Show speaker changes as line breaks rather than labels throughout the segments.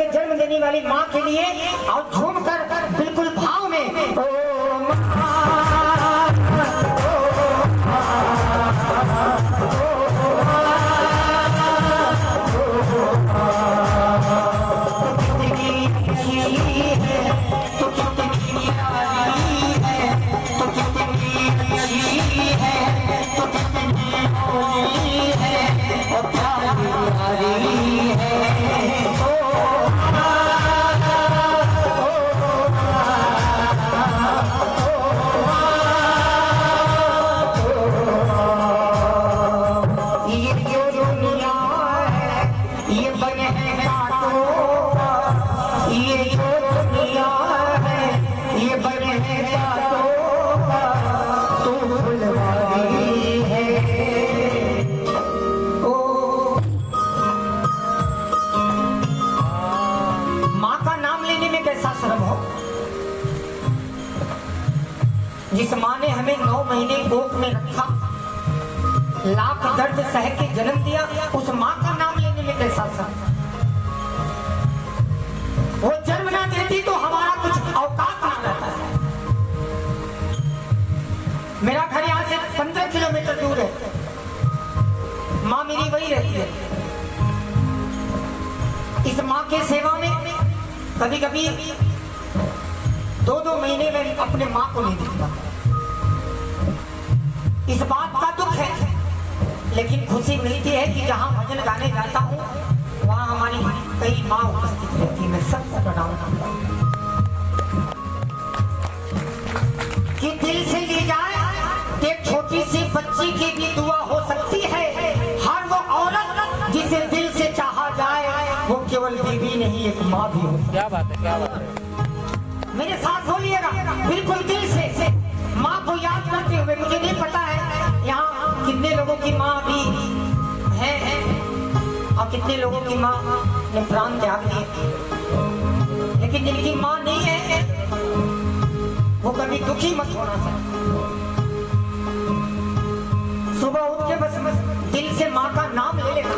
करके जन्म देने वाली माँ के लिए और झूमकर बिल्कुल भाव में जिस माँ ने हमें 9 महीने कोख में रखा, लाख दर्द सह के जन्म दिया, उस माँ का नाम लेने में कैसा सर? वो जन्म ना देती तो हमारा कुछ औकात ना रहता है। मेरा घर यहाँ से 15 किलोमीटर दूर है, माँ मेरी वही रहती है। इस माँ के सेवा में कभी कभी 2-2 महीने में अपने माँ को नहीं दिखता। इस बात का दुख है, लेकिन खुशी मिलती है कि जहाँ भजन गाने जाता हूँ वहाँ हमारी कई माँ उपस्थित रहती है। मैं सबको प्रणाम करता हूँ कि दिल से ली जाए एक छोटी सी बच्ची की भी दुआ हो सकती है। हर वो औरत जिसे दिल से चाहा जाए वो केवल बीवी नहीं एक माँ भी हो।
क्या बात है, क्या बात है।
मेरे साथ बोलिएगा बिल्कुल दिल से माँ को याद करते हुए। मुझे नहीं पता है यहाँ कितने लोगों की माँ भी है और कितने लोगों की माँ ने प्राण त्याग दिए, लेकिन जिनकी माँ नहीं है वो कभी दुखी मत होना चाहिए। सुबह उठ के बस दिल से माँ का नाम ले लेना।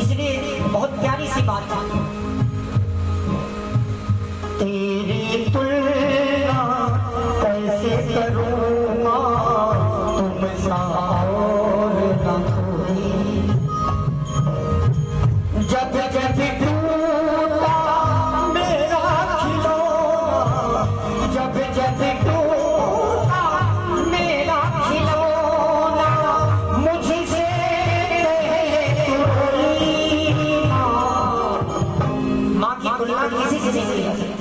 इसलिए बहुत प्यारी सी बात है, तेरी तुलना कैसे करूँ माँ तुमसा और न कोई। जब जब टूटा मेरा खिलौना, जब जब टूटा मेरा खिलौना, मुझसे माँ की तुलना किसी से नहीं की जाती।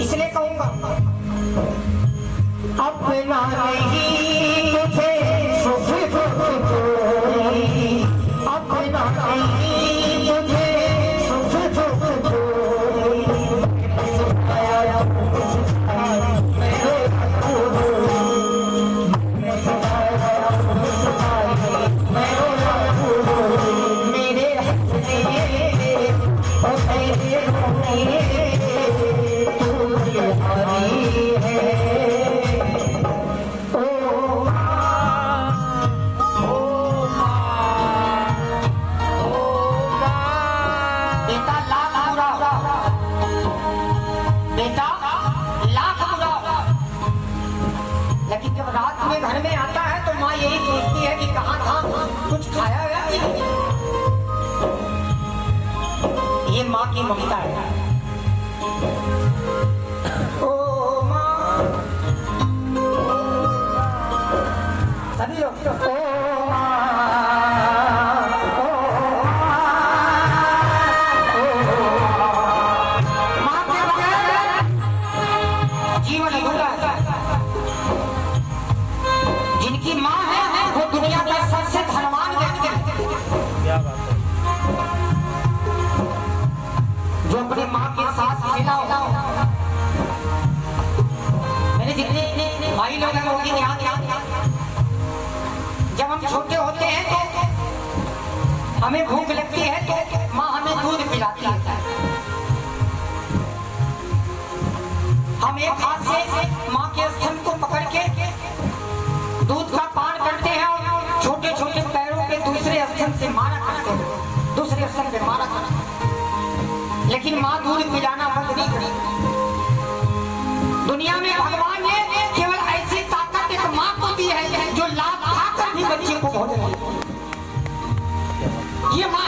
इसलिए कहूंगा अपना नहीं मुझे सुख कोई, अपना नहीं मुझे सुख कोई। मेरे लेकिन जब रात में घर में आता है तो माँ यही सोचती है कि कहाँ था, कुछ खाया है कि नहीं। ये माँ की ममता है। ओ माँ, सभी लोग ओ माँ के बगैर जीवन अधूरा है। जिनकी माँ है वो दुनिया का सबसे धनवान व्यक्ति है।
क्या बात है।
जो अपनी माँ के साथ मिला हो। मैंने जितने भाई लोग हैं वो भी ध्यान जब हम छोटे होते हैं तो हमें भूख लगती है तो माँ हमें दूध पिलाती है। हम एक हाथ से माँ के स्तन को पकड़ के लेकिन माँ दूध पिलाना बंद नहीं करी। दुनिया में भगवान ने केवल ऐसी ताकत एक माँ को दी है जो लाभ खाकर भी बच्चे को भोजन दे। ये माँ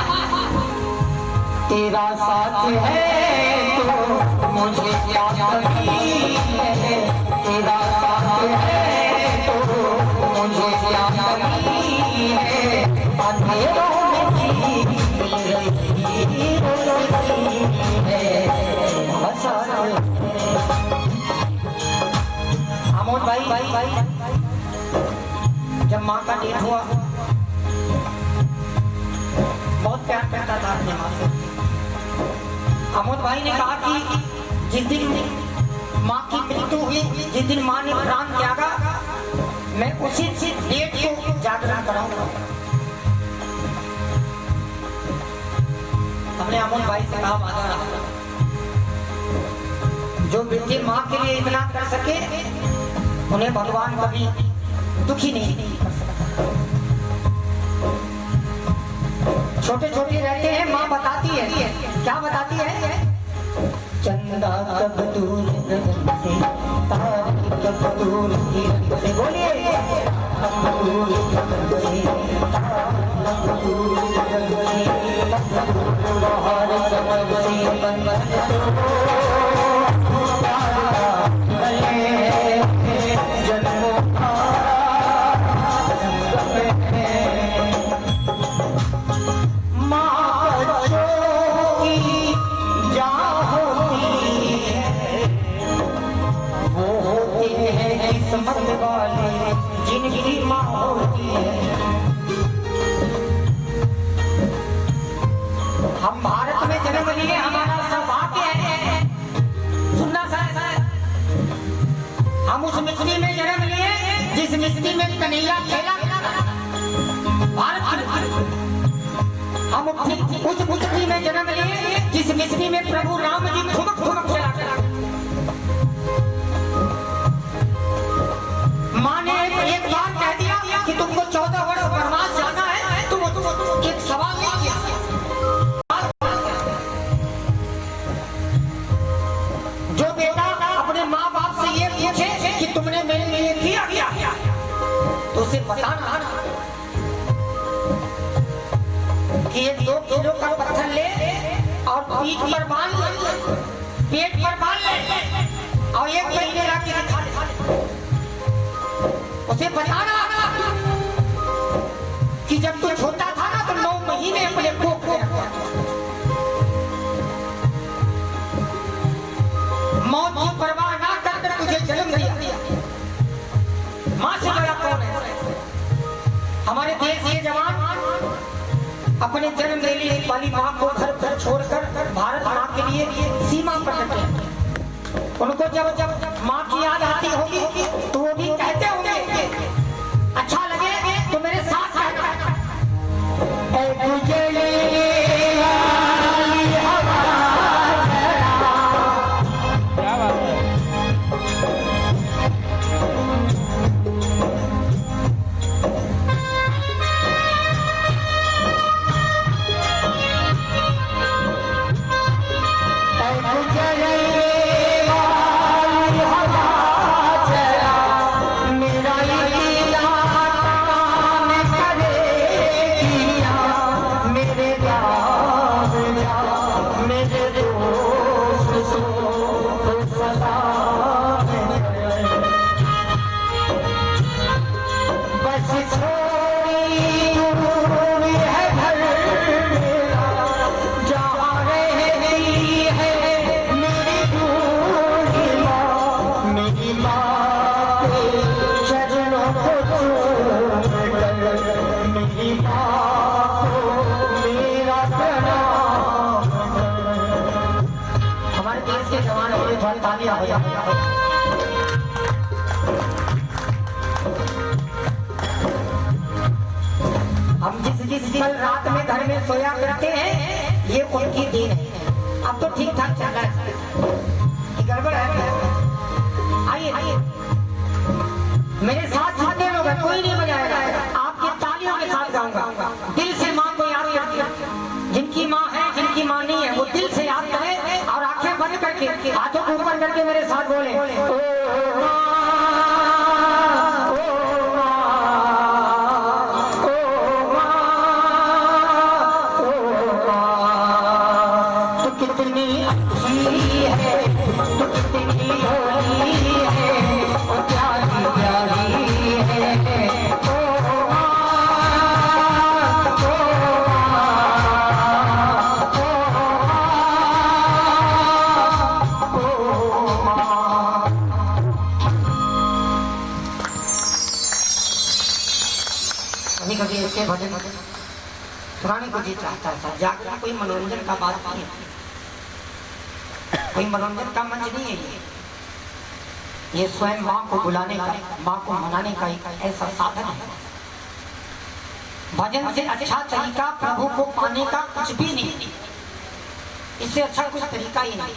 तेरा साथ है तो मुझे क्या कमी है, तेरा साथ है तो मुझे क्या कमी है, अंधेरों में आमोद भाई जब माँ का डेथ हुआ बहुत प्यार करता था अपने माँ से। आमोद भाई ने कहा कि जिस दिन माँ की मृत्यु हुई, जिस दिन माँ ने प्राण त्यागा, मैं उसी डेट को जागरण कराऊंगा। हमने आमोद भाई से कहा वादा, जो बेटे माँ के लिए इतना कर सके उन्हें भगवान कभी दुखी नहीं कर सकता। छोटे छोटे रहते हैं, माँ बताती है, क्या बताती है? चंदा कब दूर से, तारे कब दूर से, बोलिए कब दूर से, तारे कब दूर जिनकी माँ होती है। हम भारत में जन्म लिए, हमारा सौभाग्य है। सुनना सर, हम उस मिट्टी में जन्म लिए जिस मिट्टी में कन्हैया खेला। भारत हम उस मिट्टी में जन्म लिए जिस मिट्टी में प्रभु राम जी ठुमक ठुमक चला। माँ ने एक बार कह दिया कि तुमको 14 वर्ष वनवास जाना है, तुम एक सवाल नहीं किया। जो बेटा अपने माँ बाप से ये पूछे कि तुमने मेरे लिए किया क्या, तो उसे बताना कि एक 2 किलो का पत्थर ले और पीठ पर बांध ले, पेट पर बांध ले और 1 महीने रख के दिखा दे। उसे बताना कि जब तू छोटा था ना तो 9 महीने अपने कोख में रखा। मौत की परवाह ना कर तुझे जन्म दिया। माँ से बड़ा कौन है? हमारे देश के जवान अपने जन्म देने वाली माँ को घर पर छोड़कर भारत माँ के लिए सीमा पर डटे। उनको जब माँ की याद आती होगी तो वो भी कहते होंगे, अच्छा लगे तो मेरे साथ
क्या बात है? हम जिस कल रात में घर में सोया करते हैं ये उनकी देन है। अब तो ठीक ठाक चल रहा है, गड़बड़ है। आइए मेरे साथ जितने लोग हैं कोई नहीं बजाएगा, आपकी तालियों के साथ गाऊंगा। दिल से माँ को याद करके, जिनकी माँ है जिनकी माँ नहीं है वो दिल से याद करें करके मेरे साथ बोले ओ माँ, ओ माँ, ओ माँ, ओ माँ, तू कितनी अच्छी है, तू कितनी भोली है, ओ प्यारी प्यारी है, ओ माँ, ओ कभी कभी ऐसे भजन सुनाने को जी चाहता है, जाकर कोई मनोरंजन का बात नहीं है, कोई मनोरंजन का मंच नहीं है ये स्वयं माँ को बुलाने का, माँ को मनाने का एक ऐसा साधन है। भजन से अच्छा तरीका प्रभु को पाने का कुछ भी नहीं, इससे अच्छा कुछ तरीका ही नहीं।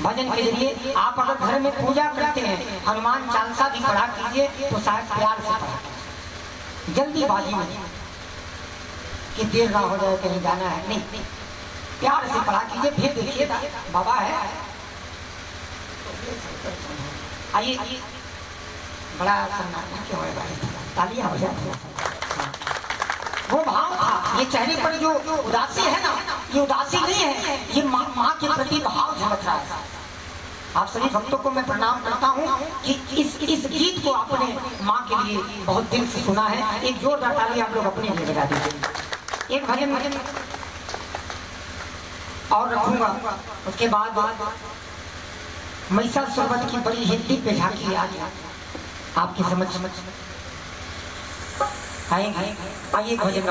भजन के जरिए आप अगर घर में पूजा करते हैं, हनुमान चालीसा भी पढ़ा कीजिए तो शायद प्यार से पढ़ा, जल्दीबाजी में कि देर ना हो जाए कहीं जाना है, नहीं, प्यार से पढ़ा कीजिए। फिर देखिए बाबा है, आइए बड़ा सन्नाटा क्यों है भाई, तालियां हो जाती। वो भाव था, ये चेहरे पर जो उदासी है ना, ये उदासी नहीं है, ये माँ के प्रति भाव झलक रहा है। आप सभी भक्तों को मैं प्रणाम करता हूँ कि इस गीत को आपने माँ के लिए बहुत दिल से सुना है। एक जोरदार ताली आप लोग अपने लिए बजा दीजिए। एक भजन और रखूंगा, उसके बाद महिषासुर की बड़ी हिंदी पे झांकी आज आपकी समझ आइए भजन।